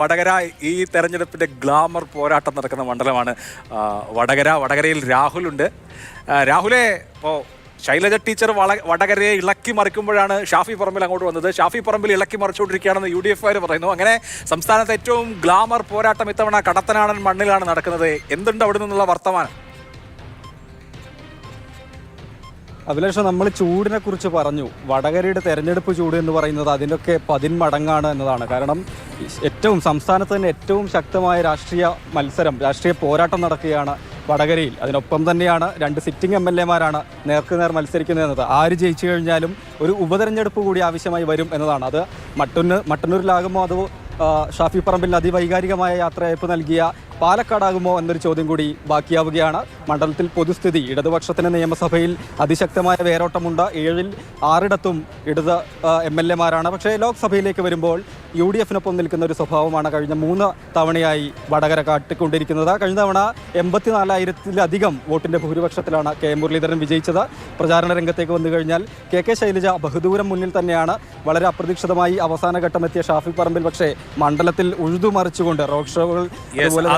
വടകര ഈ തെരഞ്ഞെടുപ്പിന്റെ ഗ്ലാമർ പോരാട്ടം നടക്കുന്ന മണ്ഡലമാണ് വടകരയിൽ രാഹുലുണ്ട്. രാഹുലെ, ഇപ്പോൾ ശൈലജ ടീച്ചർ വടകരയെ ഇളക്കി മറിക്കുമ്പോഴാണ് ഷാഫി പറമ്പിൽ അങ്ങോട്ട് വന്നത്. ഷാഫി പറമ്പിൽ ഇളക്കി മറിച്ചുകൊണ്ടിരിക്കുകയാണെന്ന് UDF പറയുന്നു. അങ്ങനെ സംസ്ഥാനത്ത് ഏറ്റവും ഗ്ലാമർ പോരാട്ടം ഇത്തവണ കടത്തനാടൻ മണ്ണിലാണ് നടക്കുന്നത്. എന്തുണ്ട് അവിടെ നിന്നുള്ള വർത്തമാനം? അഭിലാഷ്, നമ്മൾ ചൂടിനെ കുറിച്ച് പറഞ്ഞു. വടകരയുടെ തെരഞ്ഞെടുപ്പ് ചൂട് എന്ന് പറയുന്നത് അതിൻ്റെയൊക്കെ 10 മടങ്ങാണ് എന്നതാണ്. കാരണം സംസ്ഥാനത്ത് തന്നെ ഏറ്റവും ശക്തമായ രാഷ്ട്രീയ പോരാട്ടം നടക്കുകയാണ് വടകരയിൽ. അതിനൊപ്പം തന്നെയാണ് 2 സിറ്റിംഗ് MLA-മാരാണ് നേർക്കുനേർ മത്സരിക്കുന്നത് എന്നത്. ആര് ജയിച്ചു കഴിഞ്ഞാലും ഒരു ഉപതെരഞ്ഞെടുപ്പ് കൂടി ആവശ്യമായി വരും എന്നതാണ്. അത് മട്ടന്നൂരിലാകുമോ അതോ ഷാഫി പറമ്പിൽ അതിവൈകാരികമായ യാത്രയയപ്പ് നൽകിയ പാലക്കാടാകുമോ എന്നൊരു ചോദ്യം കൂടി ബാക്കിയാവുകയാണ്. മണ്ഡലത്തിൽ പൊതുസ്ഥിതി ഇടതുപക്ഷത്തിന് നിയമസഭയിൽ അതിശക്തമായ വേരോട്ടമുണ്ട്. 7-ൽ 6 ഇടത് MLA-മാരാണ്. പക്ഷേ ലോക്സഭയിലേക്ക് വരുമ്പോൾ UDF-നൊപ്പം നിൽക്കുന്ന ഒരു സ്വഭാവമാണ് കഴിഞ്ഞ 3 തവണയായി വടകര കാട്ടിക്കൊണ്ടിരിക്കുന്നത്. കഴിഞ്ഞ തവണ 84,000-ലധികം വോട്ടിൻ്റെ ഭൂരിപക്ഷത്തിലാണ് K മുരളീധരൻ വിജയിച്ചത്. പ്രചാരണ രംഗത്തേക്ക് വന്നു കഴിഞ്ഞാൽ KK ശൈലജ ബഹുദൂരം മുന്നിൽ തന്നെയാണ്. വളരെ അപ്രതീക്ഷിതമായി അവസാന ഘട്ടമെത്തിയ ഷാഫി പറമ്പിൽ പക്ഷേ മണ്ഡലത്തിൽ ഉഴുതുമറിച്ചുകൊണ്ട് റോഡ് ഷോകൾ അതുപോലെ